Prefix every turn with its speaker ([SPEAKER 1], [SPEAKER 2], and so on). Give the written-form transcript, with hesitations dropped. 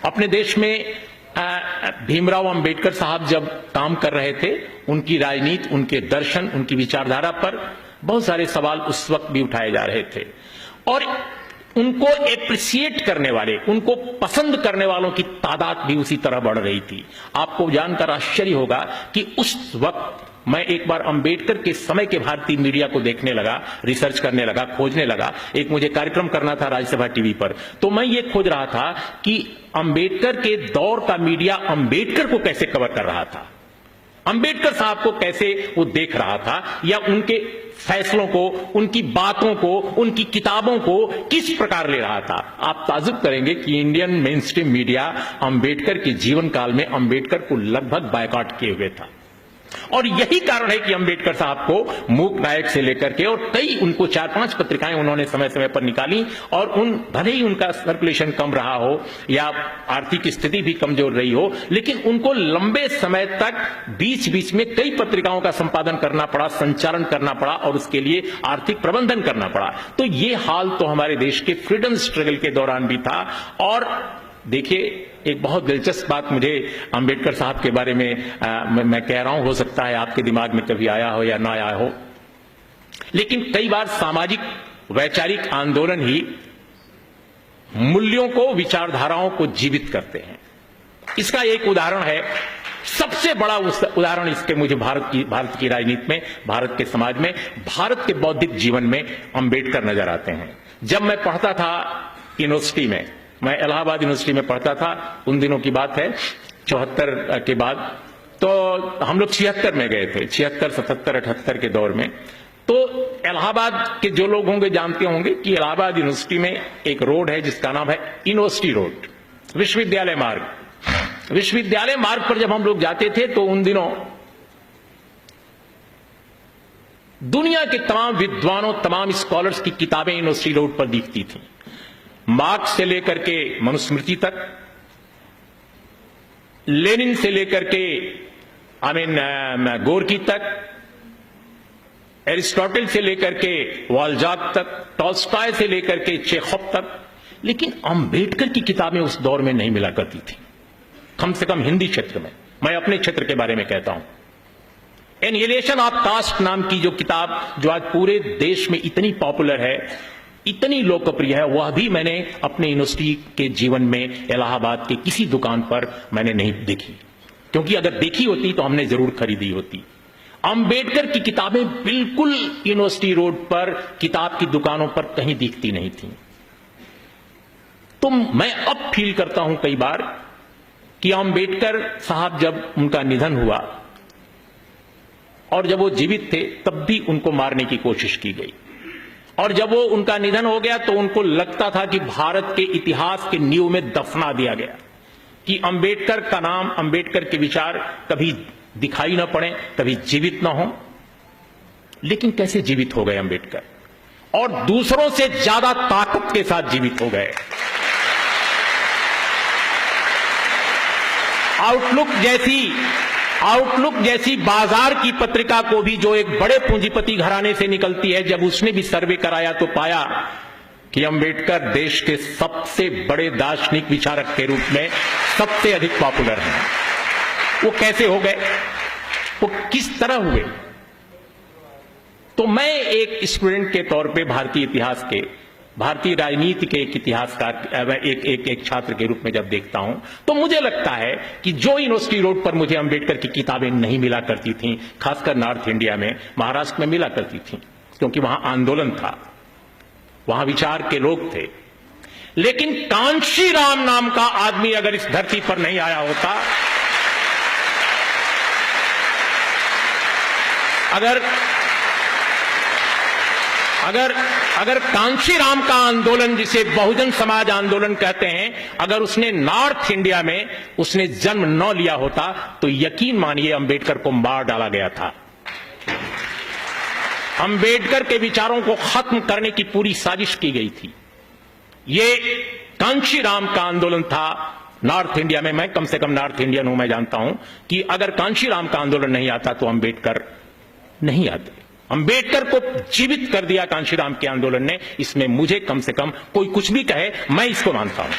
[SPEAKER 1] अपने देश में भीमराव अंबेडकर साहब जब काम कर रहे थे, उनकी राजनीति, उनके दर्शन, उनकी विचारधारा पर बहुत सारे सवाल उस वक्त भी उठाए जा रहे थे और उनको एप्रिसिएट करने वाले, उनको पसंद करने वालों की तादाद भी उसी तरह बढ़ रही थी। आपको जानकर आश्चर्य होगा कि उस वक्त मैं एक बार अंबेडकर के समय के भारतीय मीडिया को देखने लगा, रिसर्च करने लगा, खोजने लगा। एक मुझे कार्यक्रम करना था राज्यसभा टीवी पर, तो मैं ये खोज रहा था कि अंबेडकर के दौर का मीडिया अंबेडकर को कैसे कवर कर रहा था, अंबेडकर साहब को कैसे वो देख रहा था, या उनके फैसलों को, उनकी बातों को, उनकी किताबों को किस प्रकार ले रहा था। आप ताज्जुब करेंगे कि Indian main stream media Ambedkar के जीवन काल में अंबेडकर को लगभग बायकॉट किए हुए था। और यही कारण है कि अंबेडकर साहब को मूक नायक से लेकर के, और कई उनको 4-5 पत्रिकाएं उन्होंने समय समय पर निकाली, और उन भले ही उनका सर्कुलेशन कम रहा हो या आर्थिक स्थिति भी कमजोर रही हो, लेकिन उनको लंबे समय तक बीच बीच में कई पत्रिकाओं का संपादन करना पड़ा, संचालन करना पड़ा, और उसके लिए आर्थिक प्रबंधन करना पड़ा। तो ये हाल तो हमारे देश के फ्रीडम स्ट्रगल के दौरान भी था। और देखिए, एक बहुत दिलचस्प बात मुझे अंबेडकर साहब के बारे में मैं कह रहा हूं, हो सकता है आपके दिमाग में कभी आया हो या ना आया हो, लेकिन कई बार सामाजिक वैचारिक आंदोलन ही मूल्यों को, विचारधाराओं को जीवित करते हैं। इसका एक उदाहरण है, सबसे बड़ा उदाहरण इसके मुझे भारत की राजनीति में, भारत के समाज में, भारत के बौद्धिक जीवन में अंबेडकर नजर आते हैं। जब मैं पढ़ता था यूनिवर्सिटी में, मैं इलाहाबाद यूनिवर्सिटी में पढ़ता था, उन दिनों की बात है 74 के बाद, तो हम लोग 76 में गए थे, 76, 77, 78 के दौर में। तो इलाहाबाद के जो लोग होंगे जानते होंगे कि इलाहाबाद यूनिवर्सिटी में एक रोड है जिसका नाम है यूनिवर्सिटी रोड, विश्वविद्यालय मार्ग। विश्वविद्यालय मार्ग पर जब हम लोग जाते थे तो उन दिनों दुनिया के तमाम विद्वानों, तमाम स्कॉलर्स की किताबें यूनिवर्सिटी रोड पर दिखती थी। मार्क्स से लेकर के मनुस्मृति तक, लेनिन से लेकर के गोरकी तक, एरिस्टोटल से लेकर के वाल्जाक तक, टॉल्स्टॉय से लेकर के चेखव तक। लेकिन अंबेडकर की किताबें उस दौर में नहीं मिला करती थी, कम से कम हिंदी क्षेत्र में। मैं अपने क्षेत्र के बारे में कहता हूं, एनिहिलेशन ऑफ कास्ट नाम की जो किताब, जो आज पूरे देश में इतनी पॉपुलर है, इतनी लोकप्रिय है, वह भी मैंने अपने यूनिवर्सिटी के जीवन में इलाहाबाद के किसी दुकान पर मैंने नहीं देखी, क्योंकि अगर देखी होती तो हमने जरूर खरीदी होती। अंबेडकर की किताबें बिल्कुल यूनिवर्सिटी रोड पर किताब की दुकानों पर कहीं दिखती नहीं थी। तो मैं अब फील करता हूं कई बार कि अंबेडकर साहब जब उनका निधन हुआ और जब वो जीवित थे तब भी उनको मारने की कोशिश की गई, और जब वो उनका निधन हो गया तो उनको लगता था कि भारत के इतिहास के नींव में दफना दिया गया, कि अंबेडकर का नाम, अंबेडकर के विचार कभी दिखाई ना पड़े, कभी जीवित ना हो। लेकिन कैसे जीवित हो गए अंबेडकर, और दूसरों से ज्यादा ताकत के साथ जीवित हो गए। आउटलुक जैसी बाजार की पत्रिका को भी, जो एक बड़े पूंजीपति घराने से निकलती है, जब उसने भी सर्वे कराया तो पाया कि अंबेडकर देश के सबसे बड़े दार्शनिक विचारक के रूप में सबसे अधिक पॉपुलर हैं। वो कैसे हो गए, वो किस तरह हुए? तो मैं एक स्टूडेंट के तौर पे भारतीय इतिहास के, भारतीय राजनीति के एक इतिहासकार, एक छात्र के रूप में जब देखता हूं तो मुझे लगता है कि जो यूनिवर्सिटी रोड पर मुझे अंबेडकर की किताबें नहीं मिला करती थीं, खासकर नॉर्थ इंडिया में, महाराष्ट्र में मिला करती थीं, क्योंकि वहां आंदोलन था, वहां विचार के लोग थे। लेकिन कांशीराम नाम का आदमी अगर इस धरती पर नहीं आया होता, अगर कांशीराम का आंदोलन, जिसे बहुजन समाज आंदोलन कहते हैं, अगर उसने नॉर्थ इंडिया में उसने जन्म न लिया होता तो यकीन मानिए अंबेडकर को मार डाला गया था। अंबेडकर के विचारों को खत्म करने की पूरी साजिश की गई थी। ये कांशीराम का आंदोलन था नॉर्थ इंडिया में। मैं कम से कम नॉर्थ इंडियन हूं, मैं जानता हूं कि अगर कांशीराम का आंदोलन नहीं आता तो अंबेडकर नहीं आते। अंबेडकर को जीवित कर दिया कांशीराम के आंदोलन ने, इसमें मुझे कम से कम, कोई कुछ भी कहे, मैं इसको मानता हूं।